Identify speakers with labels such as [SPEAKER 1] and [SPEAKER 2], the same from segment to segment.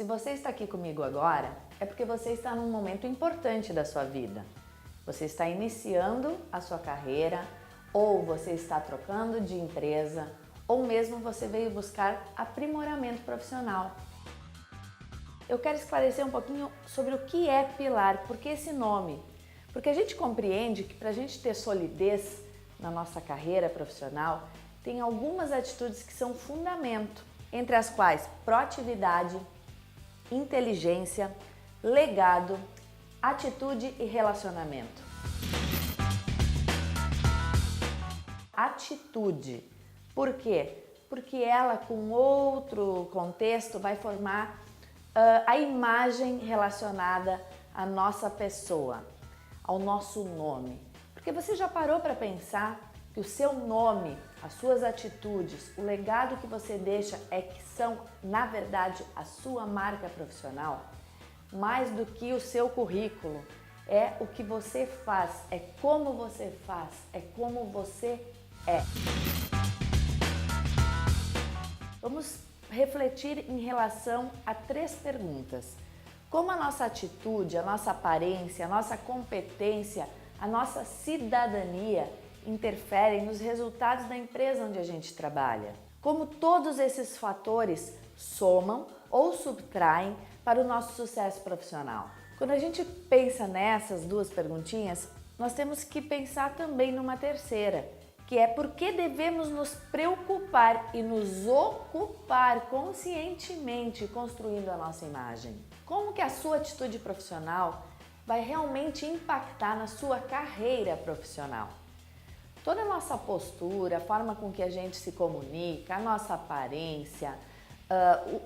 [SPEAKER 1] se você está aqui comigo agora, é porque você está num momento importante da sua vida. Você está iniciando a sua carreira, ou você está trocando de empresa, ou mesmo você veio buscar aprimoramento profissional. Eu quero esclarecer um pouquinho sobre o que é pilar, por que esse nome? Porque a gente compreende que para a gente ter solidez na nossa carreira profissional, tem algumas atitudes que são fundamento, entre as quais proatividade, inteligência, legado, atitude e relacionamento. Atitude. Por quê? Porque ela, com outro contexto, vai formar a imagem relacionada à nossa pessoa, ao nosso nome. Porque você já parou para pensar que o seu nome, as suas atitudes, o legado que você deixa que são, na verdade, a sua marca profissional? Mais do que o seu currículo, é o que você faz, é como você faz, é como você é. Vamos refletir em relação a 3 perguntas. Como a nossa atitude, a nossa aparência, a nossa competência, a nossa cidadania interferem nos resultados da empresa onde a gente trabalha? Como todos esses fatores somam ou subtraem para o nosso sucesso profissional? Quando a gente pensa nessas 2 perguntinhas, nós temos que pensar também numa terceira, que é por que devemos nos preocupar e nos ocupar conscientemente construindo a nossa imagem. Como que a sua atitude profissional vai realmente impactar na sua carreira profissional? Toda a nossa postura, a forma com que a gente se comunica, a nossa aparência,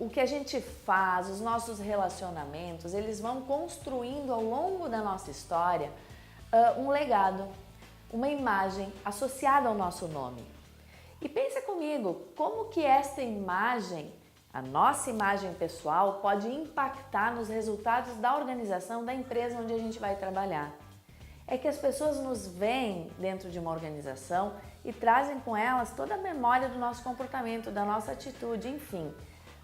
[SPEAKER 1] o que a gente faz, os nossos relacionamentos, eles vão construindo ao longo da nossa história um legado, uma imagem associada ao nosso nome. E pensa comigo, como que esta imagem, a nossa imagem pessoal, pode impactar nos resultados da organização da empresa onde a gente vai trabalhar? É que as pessoas nos veem dentro de uma organização e trazem com elas toda a memória do nosso comportamento, da nossa atitude, enfim.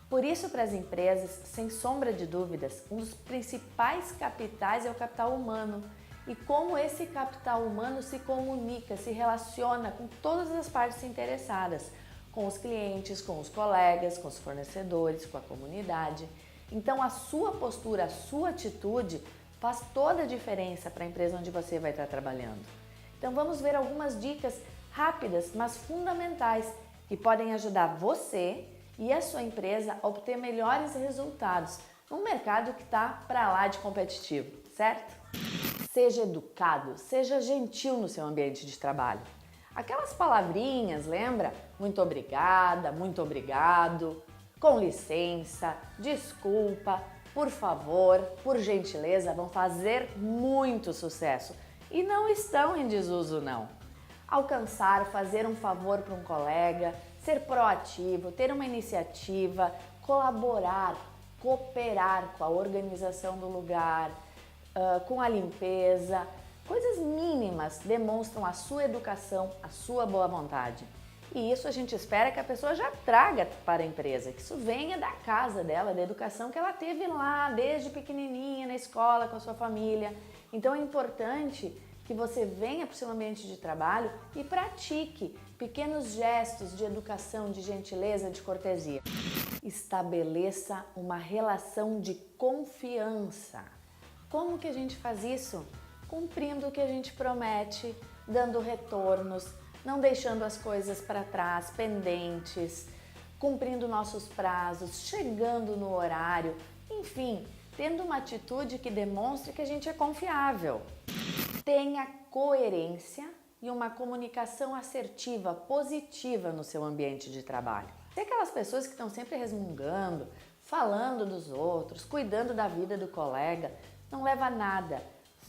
[SPEAKER 1] Por isso, para as empresas, sem sombra de dúvidas, um dos principais capitais é o capital humano. E como esse capital humano se comunica, se relaciona com todas as partes interessadas, com os clientes, com os colegas, com os fornecedores, com a comunidade. Então, a sua postura, a sua atitude faz toda a diferença para a empresa onde você vai estar trabalhando. Então, vamos ver algumas dicas rápidas, mas fundamentais, que podem ajudar você e a sua empresa a obter melhores resultados num mercado que está para lá de competitivo, certo? Seja educado, seja gentil no seu ambiente de trabalho. Aquelas palavrinhas, lembra? Muito obrigada, muito obrigado, com licença, desculpa, por favor, por gentileza, vão fazer muito sucesso e não estão em desuso não. Alcançar, fazer um favor para um colega, ser proativo, ter uma iniciativa, colaborar, cooperar com a organização do lugar, com a limpeza, coisas mínimas demonstram a sua educação, a sua boa vontade. E isso a gente espera que a pessoa já traga para a empresa, que isso venha da casa dela, da educação que ela teve lá desde pequenininha na escola com a sua família. Então é importante que você venha para o seu ambiente de trabalho e pratique pequenos gestos de educação, de gentileza, de cortesia. Estabeleça uma relação de confiança. Como que a gente faz isso? Cumprindo o que a gente promete, dando retornos, não deixando as coisas para trás, pendentes, cumprindo nossos prazos, chegando no horário, enfim, tendo uma atitude que demonstre que a gente é confiável. Tenha coerência e uma comunicação assertiva, positiva no seu ambiente de trabalho. Tem aquelas pessoas que estão sempre resmungando, falando dos outros, cuidando da vida do colega, não leva a nada.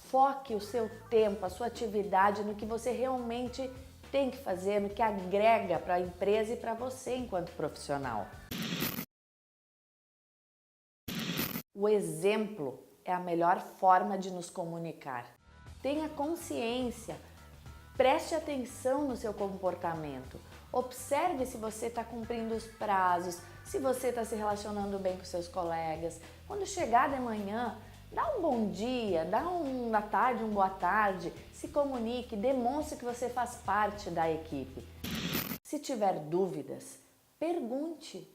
[SPEAKER 1] Foque o seu tempo, a sua atividade no que você realmente tem que fazer, no que agrega para a empresa e para você enquanto profissional. O exemplo é a melhor forma de nos comunicar. Tenha consciência, preste atenção no seu comportamento. Observe se você está cumprindo os prazos, se você está se relacionando bem com seus colegas. Quando chegar de manhã, dá um bom dia, dá uma tarde, boa tarde, se comunique, demonstre que você faz parte da equipe. Se tiver dúvidas, pergunte,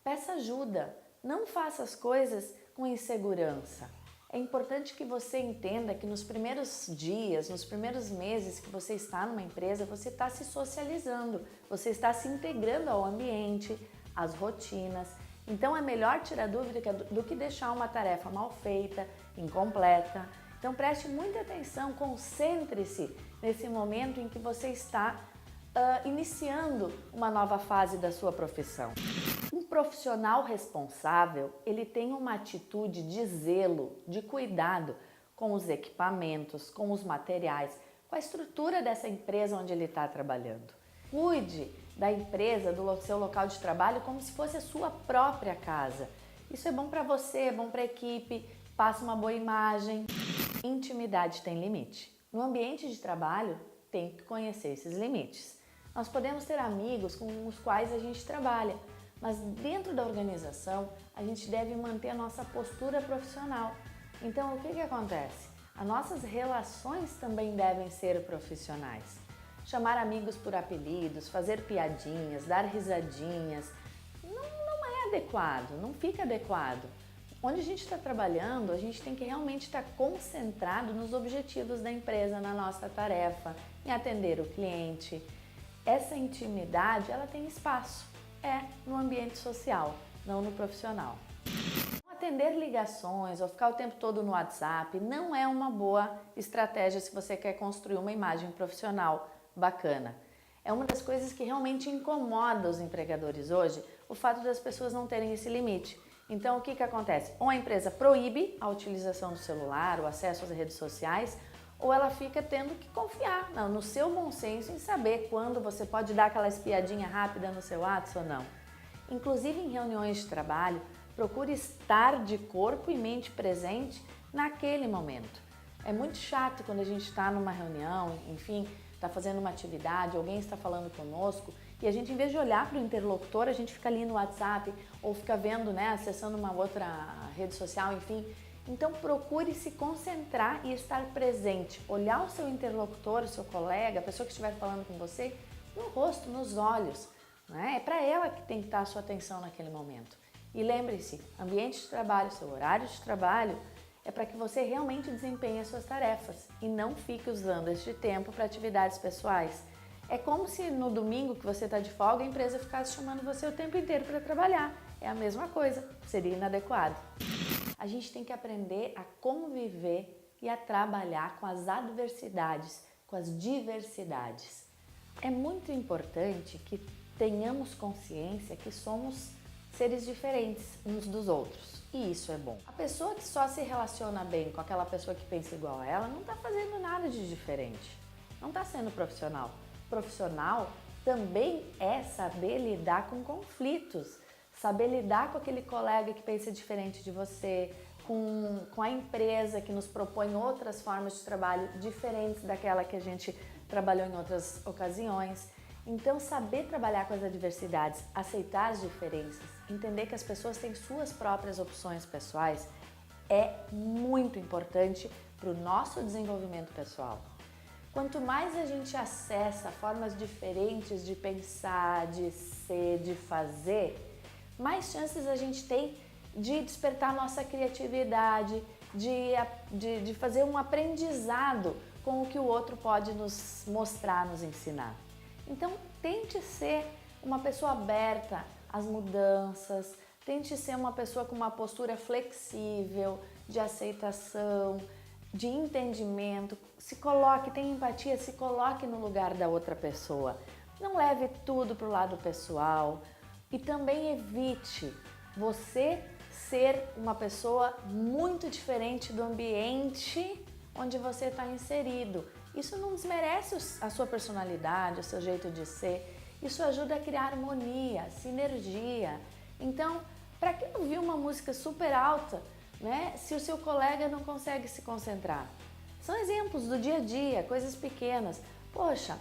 [SPEAKER 1] peça ajuda, não faça as coisas com insegurança. É importante que você entenda que nos primeiros dias, nos primeiros meses que você está numa empresa, você está se socializando, você está se integrando ao ambiente, às rotinas. Então é melhor tirar dúvida do que deixar uma tarefa mal feita, incompleta. Então preste muita atenção, concentre-se nesse momento em que você está iniciando uma nova fase da sua profissão. Um profissional responsável, ele tem uma atitude de zelo, de cuidado com os equipamentos, com os materiais, com a estrutura dessa empresa onde ele está trabalhando. Cuide da empresa, do seu local de trabalho, como se fosse a sua própria casa. Isso é bom para você, é bom para a equipe, passa uma boa imagem. Intimidade tem limite. No ambiente de trabalho, tem que conhecer esses limites. Nós podemos ter amigos com os quais a gente trabalha, mas dentro da organização a gente deve manter a nossa postura profissional. Então o que acontece? As nossas relações também devem ser profissionais. Chamar amigos por apelidos, fazer piadinhas, dar risadinhas, não é adequado, não fica adequado. Onde a gente está trabalhando, a gente tem que realmente estar concentrado nos objetivos da empresa, na nossa tarefa, em atender o cliente. Essa intimidade, ela tem espaço, no ambiente social, não no profissional. Atender ligações ou ficar o tempo todo no WhatsApp não é uma boa estratégia se você quer construir uma imagem profissional bacana. É uma das coisas que realmente incomoda os empregadores hoje, o fato das pessoas não terem esse limite. Então o que acontece? Ou a empresa proíbe a utilização do celular, o acesso às redes sociais, ou ela fica tendo que confiar no seu bom senso em saber quando você pode dar aquela espiadinha rápida no seu WhatsApp ou não. Inclusive em reuniões de trabalho, procure estar de corpo e mente presente naquele momento. É muito chato quando a gente está numa reunião, enfim, está fazendo uma atividade, alguém está falando conosco e a gente, em vez de olhar para o interlocutor, a gente fica ali no WhatsApp ou fica vendo, acessando uma outra rede social, enfim. Então procure se concentrar e estar presente, olhar o seu interlocutor, o seu colega, a pessoa que estiver falando com você, no rosto, nos olhos. É para ela que tem que estar a sua atenção naquele momento. E lembre-se, ambiente de trabalho, seu horário de trabalho, é para que você realmente desempenhe as suas tarefas e não fique usando este tempo para atividades pessoais. É como se no domingo que você está de folga, a empresa ficasse chamando você o tempo inteiro para trabalhar. É a mesma coisa, seria inadequado. A gente tem que aprender a conviver e a trabalhar com as adversidades, com as diversidades. É muito importante que tenhamos consciência que somos seres diferentes uns dos outros. E isso é bom. A pessoa que só se relaciona bem com aquela pessoa que pensa igual a ela não está fazendo nada de diferente. Não está sendo profissional. Profissional também é saber lidar com conflitos. Saber lidar com aquele colega que pensa diferente de você, com a empresa que nos propõe outras formas de trabalho diferentes daquela que a gente trabalhou em outras ocasiões. Então, saber trabalhar com as adversidades, aceitar as diferenças, entender que as pessoas têm suas próprias opções pessoais é muito importante para o nosso desenvolvimento pessoal. Quanto mais a gente acessa formas diferentes de pensar, de ser, de fazer, mais chances a gente tem de despertar nossa criatividade, de fazer um aprendizado com o que o outro pode nos mostrar, nos ensinar. Então, tente ser uma pessoa aberta às mudanças, tente ser uma pessoa com uma postura flexível, de aceitação, de entendimento. Se coloque, tenha empatia, se coloque no lugar da outra pessoa. Não leve tudo para o lado pessoal. E também evite você ser uma pessoa muito diferente do ambiente onde você está inserido. Isso não desmerece a sua personalidade, o seu jeito de ser. Isso ajuda a criar harmonia, sinergia. Então, para que ouvir uma música super alta, se o seu colega não consegue se concentrar? São exemplos do dia a dia, coisas pequenas. Poxa,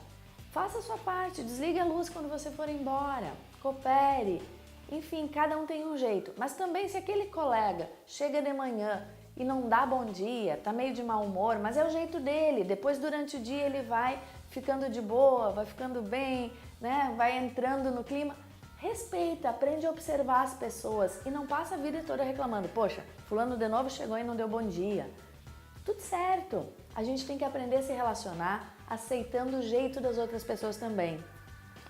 [SPEAKER 1] faça a sua parte, desligue a luz quando você for embora, coopere. Enfim, cada um tem um jeito. Mas também se aquele colega chega de manhã e não dá bom dia, tá meio de mau humor, mas é o jeito dele. Depois, durante o dia, ele vai ficando de boa, vai ficando bem, né? Vai entrando no clima. Respeita, aprende a observar as pessoas e não passa a vida toda reclamando. Poxa, fulano de novo chegou e não deu bom dia. Tudo certo. A gente tem que aprender a se relacionar aceitando o jeito das outras pessoas também.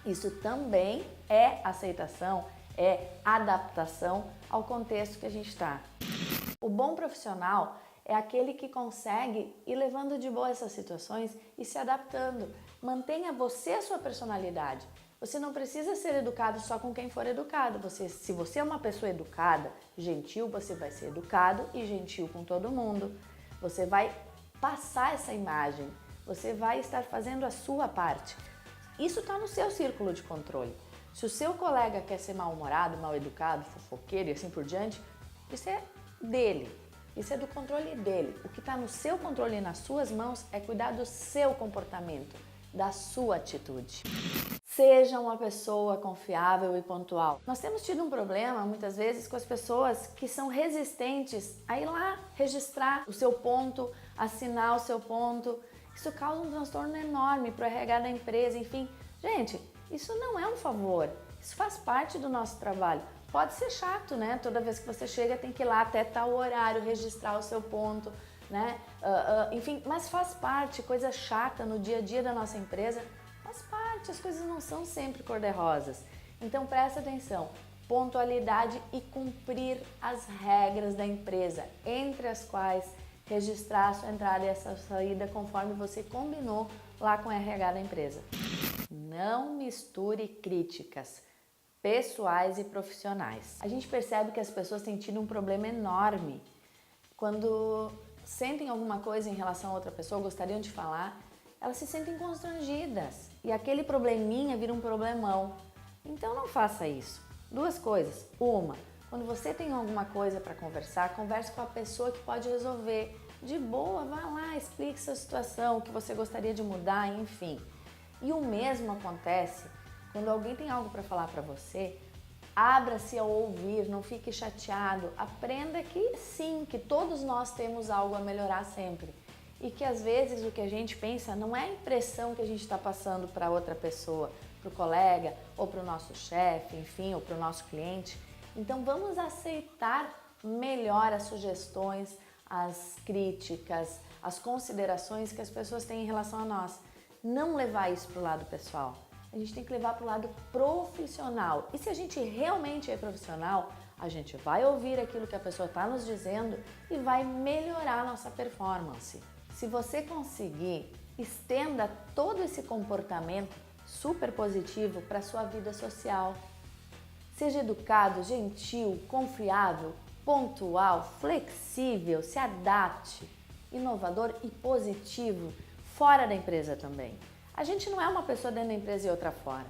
[SPEAKER 1] Isso também é aceitação, é adaptação ao contexto que a gente está. O bom profissional é aquele que consegue ir levando de boa essas situações e se adaptando. Mantenha você a sua personalidade. Você não precisa ser educado só com quem for educado. Se você é uma pessoa educada, gentil, você vai ser educado e gentil com todo mundo. Você vai passar essa imagem, você vai estar fazendo a sua parte. Isso está no seu círculo de controle. Se o seu colega quer ser mal-humorado, mal-educado, fofoqueiro e assim por diante, isso é dele, isso é do controle dele. O que está no seu controle e nas suas mãos é cuidar do seu comportamento, da sua atitude. Seja uma pessoa confiável e pontual. Nós temos tido um problema, muitas vezes, com as pessoas que são resistentes a ir lá registrar o seu ponto, assinar o seu ponto. Isso causa um transtorno enorme para o RH da empresa, enfim. Gente, isso não é um favor, isso faz parte do nosso trabalho. Pode ser chato, né? Toda vez que você chega tem que ir lá até tal horário registrar o seu ponto, né? Enfim, mas faz parte, coisa chata no dia a dia da nossa empresa. Faz parte, as coisas não são sempre cor-de-rosas. Então presta atenção, pontualidade e cumprir as regras da empresa, entre as quais registrar a sua entrada e a sua saída conforme você combinou lá com o RH da empresa. Não misture críticas pessoais e profissionais. A gente percebe que as pessoas têm tido um problema enorme quando sentem alguma coisa em relação a outra pessoa, gostariam de falar, elas se sentem constrangidas e aquele probleminha vira um problemão. Então não faça isso. Duas coisas. Uma, quando você tem alguma coisa para conversar, converse com a pessoa que pode resolver. De boa, vá lá, explique sua situação, o que você gostaria de mudar, enfim. E o mesmo acontece quando alguém tem algo para falar para você, abra-se a ouvir, não fique chateado. Aprenda que sim, que todos nós temos algo a melhorar sempre. E que às vezes o que a gente pensa não é a impressão que a gente está passando para outra pessoa, para o colega, ou para o nosso chefe, enfim, ou para o nosso cliente. Então vamos aceitar melhor as sugestões, as críticas, as considerações que as pessoas têm em relação a nós. Não levar isso para o lado pessoal. A gente tem que levar para o lado profissional. E se a gente realmente é profissional, a gente vai ouvir aquilo que a pessoa está nos dizendo e vai melhorar a nossa performance. Se você conseguir, estenda todo esse comportamento super positivo para a sua vida social. Seja educado, gentil, confiável, pontual, flexível, se adapte, inovador e positivo fora da empresa também. A gente não é uma pessoa dentro da empresa e outra fora.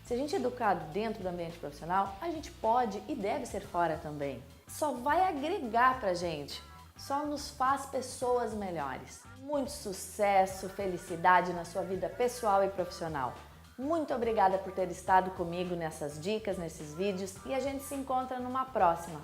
[SPEAKER 1] Se a gente é educado dentro do ambiente profissional, a gente pode e deve ser fora também. Só vai agregar pra gente, só nos faz pessoas melhores. Muito sucesso, felicidade na sua vida pessoal e profissional. Muito obrigada por ter estado comigo nessas dicas, nesses vídeos e a gente se encontra numa próxima.